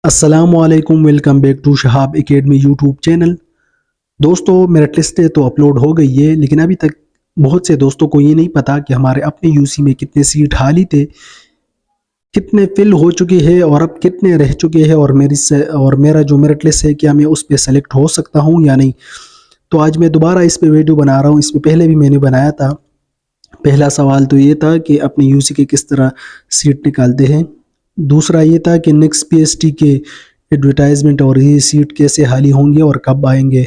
السلام علیکم، welcome back to Shahab Academy YouTube channel. دوستو میرٹ لسٹ تو اپلوڈ ہو گئی ہے، لیکن ابھی تک بہت سے دوستوں کو یہ نہیں پتا کہ ہمارے اپنے یو سی میں کتنے سیٹ خالی تھے، کتنے فل ہو چکے ہیں اور اب کتنے رہ چکے ہیں، اور میرا جو میرٹ لسٹ ہے کیا میں اس پہ سلیکٹ ہو سکتا ہوں یا نہیں۔ تو آج میں دوبارہ اس پہ ویڈیو بنا رہا ہوں۔ اس پہ پہلے بھی میں نے بنایا تھا۔ پہلا سوال تو یہ تھا کہ اپنے یو سی کے کس طرح سیٹ نکالتے ہیں، دوسرا یہ تھا کہ نیکسٹ پی ایس ٹی کے ایڈورٹائزمنٹ اور یہ سیٹ کیسے خالی ہوں گے اور کب آئیں گے،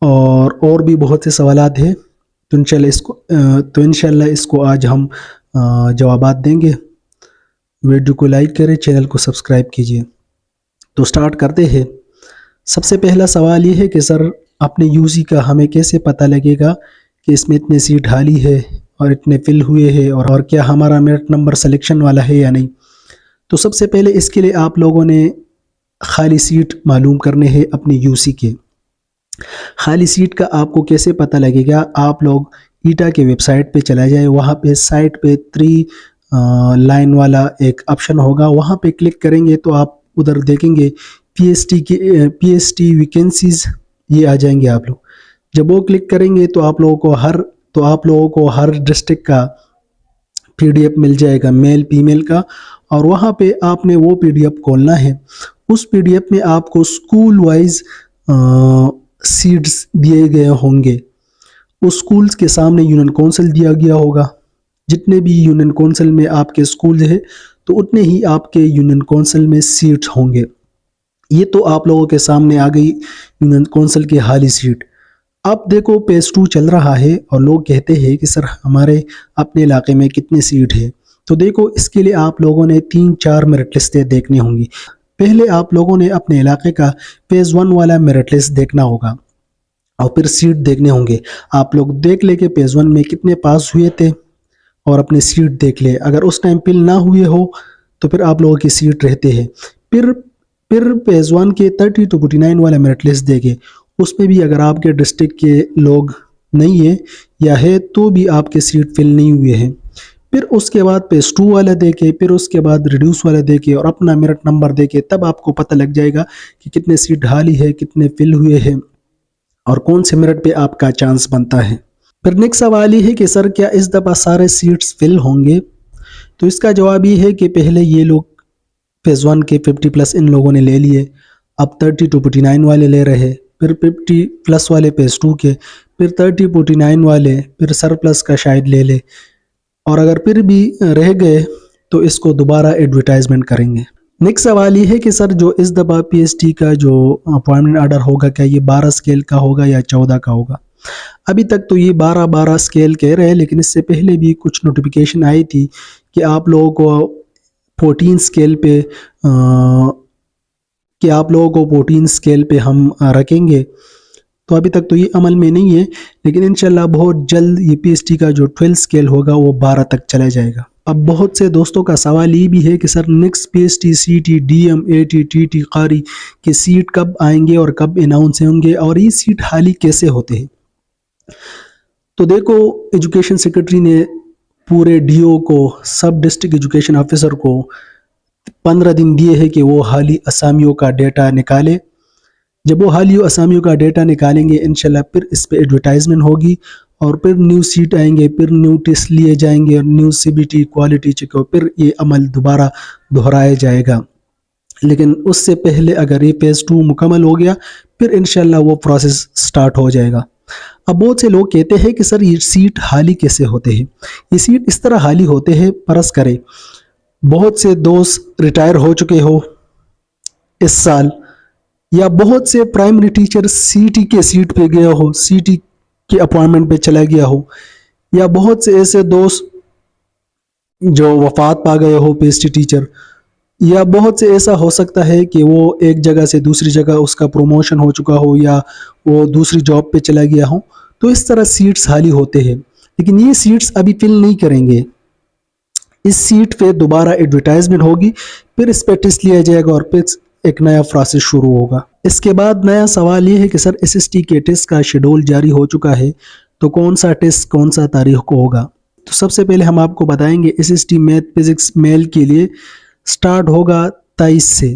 اور بھی بہت سے سوالات ہیں۔ تو انشاءاللہ اس کو آج ہم جوابات دیں گے۔ ویڈیو کو لائک کریں، چینل کو سبسکرائب کیجیے۔ تو سٹارٹ کرتے ہیں۔ سب سے پہلا سوال یہ ہے کہ سر اپنے یو سی کا ہمیں کیسے پتہ لگے گا کہ اس میں اتنے سیٹ خالی ہے اور اتنے فل ہوئے ہیں، اور کیا ہمارا میرٹ نمبر سلیکشن والا ہے یا نہیں۔ تو سب سے پہلے اس کے لیے آپ لوگوں نے خالی سیٹ معلوم کرنے ہیں اپنے یو سی کے۔ خالی سیٹ کا آپ کو کیسے پتہ لگے گا؟ آپ لوگ ایٹا کے ویب سائٹ پہ چلا جائے، وہاں پہ سائٹ پہ 3 لائن والا ایک آپشن ہوگا، وہاں پہ کلک کریں گے تو آپ ادھر دیکھیں گے پی ایس ٹی ویکینسیز، یہ آ جائیں گے آپ لوگ۔ جب وہ کلک کریں گے تو آپ لوگوں کو ہر ڈسٹرکٹ کا پی ڈی ایف مل جائے گا، میل فی میل کا، اور وہاں پہ آپ نے وہ پی ڈی ایف کھولنا ہے۔ اس پی ڈی ایف میں آپ کو اسکول وائز سیٹس دیے گئے ہوں گے۔ اس اسکولز کے سامنے یونین کونسل دیا گیا ہوگا۔ جتنے بھی یونین کونسل میں آپ کے اسکول ہے تو اتنے ہی آپ کے یونین کونسل میں سیٹس ہوں گے۔ یہ تو آپ لوگوں کے سامنے آ گئی یونین کونسل کی خالی سیٹ۔ اب دیکھو پیس 2 چل رہا ہے اور لوگ کہتے ہیں کہ سر ہمارے اپنے علاقے میں کتنے سیٹ ہے۔ تو دیکھو اس کے لیے آپ لوگوں نے 3-4 میرٹ لسٹیں دیکھنی ہوں گی۔ پہلے آپ لوگوں نے اپنے علاقے کا فیز 1 والا میرٹ لسٹ دیکھنا ہوگا، اور پھر سیٹ دیکھنے ہوں گے۔ آپ لوگ دیکھ لے کہ فیز 1 میں کتنے پاس ہوئے تھے اور اپنے سیٹ دیکھ لے۔ اگر اس ٹائم فل نہ ہوئے ہو تو پھر آپ لوگوں کی سیٹ رہتے ہیں۔ پھر فیز 1 کے 30 to 49 والا میرٹ لسٹ دیکھے، اس میں بھی اگر آپ کے ڈسٹرکٹ کے لوگ نہیں ہیں یا ہے تو بھی آپ کے سیٹ فل نہیں ہوئے ہیں۔ پھر اس کے بعد فیز 2 والا دیکھے، پھر اس کے بعد ریڈیوس والا دیکھے اور اپنا میرٹ نمبر دیکھے، تب آپ کو پتہ لگ جائے گا کہ کتنے سیٹ خالی ہے، کتنے فل ہوئے ہیں، اور کون سے میرٹ پہ آپ کا چانس بنتا ہے۔ پھر نیکسٹ سوال یہ ہے کہ سر کیا اس دفعہ سارے سیٹس فل ہوں گے؟ تو اس کا جواب یہ ہے کہ پہلے یہ لوگ فیز 1 کے 50+ ان لوگوں نے لے لیے، اب 30 to 49 والے لے رہے، پھر 50+ والے فیز 2 کے، پھر 30 49 والے، پھر سرپلس کا شاید لے لے، اور اگر پھر بھی رہ گئے تو اس کو دوبارہ ایڈورٹائزمنٹ کریں گے۔ نیکسٹ سوال یہ ہے کہ سر جو اس دفعہ پی ایس ٹی کا جو اپوائنٹمنٹ آرڈر ہوگا، کیا یہ 12 اسکیل کا ہوگا یا 14 کا ہوگا؟ ابھی تک تو یہ 12 اسکیل کہہ رہے ہیں، لیکن اس سے پہلے بھی کچھ نوٹیفیکیشن آئی تھی کہ آپ لوگوں کو 14 اسکیل پہ ہم رکھیں گے۔ تو ابھی تک تو یہ عمل میں نہیں ہے، لیکن انشاءاللہ بہت جلد یہ پی ایس ٹی کا جو 12 اسکیل ہوگا وہ 12 تک چلا جائے گا۔ اب بہت سے دوستوں کا سوال یہ بھی ہے کہ sir next P S T, C T, D M, A T, T T, قاری کے سیٹ کب آئیں گے اور کب اناؤنس ہوں گے، اور یہ سیٹ خالی کیسے ہوتے ہیں؟ تو دیکھو ایجوکیشن سیکرٹری نے پورے ڈی او کو، سب ڈسٹرکٹ ایجوکیشن آفیسر کو 15 دن دیے ہیں کہ وہ خالی اسامیوں کا ڈیٹا نکالے۔ جب وہ خالی اسامیوں کا ڈیٹا نکالیں گے انشاءاللہ پھر اس پہ ایڈورٹائزمنٹ ہوگی، اور پھر نیو سیٹ آئیں گے، پھر نیو ٹیسٹ لیے جائیں گے، اور new C B T quality check, پھر یہ عمل دوبارہ دہرایا جائے گا۔ لیکن اس سے پہلے اگر یہ فیز 2 مکمل ہو گیا پھر انشاءاللہ وہ پروسیس سٹارٹ ہو جائے گا۔ اب بہت سے لوگ کہتے ہیں کہ سر یہ سیٹ خالی کیسے ہوتے ہیں؟ یہ سیٹ اس طرح خالی ہوتے ہیں، فرض کرے بہت سے دوست ریٹائر ہو چکے ہو اس سال، یا بہت سے پرائمری ٹیچر سی ٹی کے سیٹ پہ گیا ہو، سی ٹی کے اپوائنٹمنٹ پہ چلا گیا ہو، یا بہت سے ایسے دوست جو وفات پا گئے ہو پی ایس ٹی ٹیچر، یا بہت سے ایسا ہو سکتا ہے کہ وہ ایک جگہ سے دوسری جگہ اس کا پروموشن ہو چکا ہو، یا وہ دوسری جاب پہ چلا گیا ہو، تو اس طرح سیٹس خالی ہوتے ہیں۔ لیکن یہ سیٹس ابھی فل نہیں کریں گے، اس سیٹ پہ دوبارہ ایڈورٹائزمنٹ ہوگی، پھر اس پہ ٹیسٹ لیا جائے گا، اور پھر ایک نیا پروسیس شروع ہوگا۔ اس کے بعد نیا سوال یہ ہے کہ سر ایس ایس ٹی کے ٹیسٹ کا شیڈول جاری ہو چکا ہے، تو کون سا ٹیسٹ کون سا تاریخ کو ہوگا؟ تو سب سے پہلے ہم آپ کو بتائیں گے S S T math physics میل کے لیے سٹارٹ ہوگا 23 سے،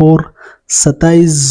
4, 27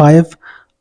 5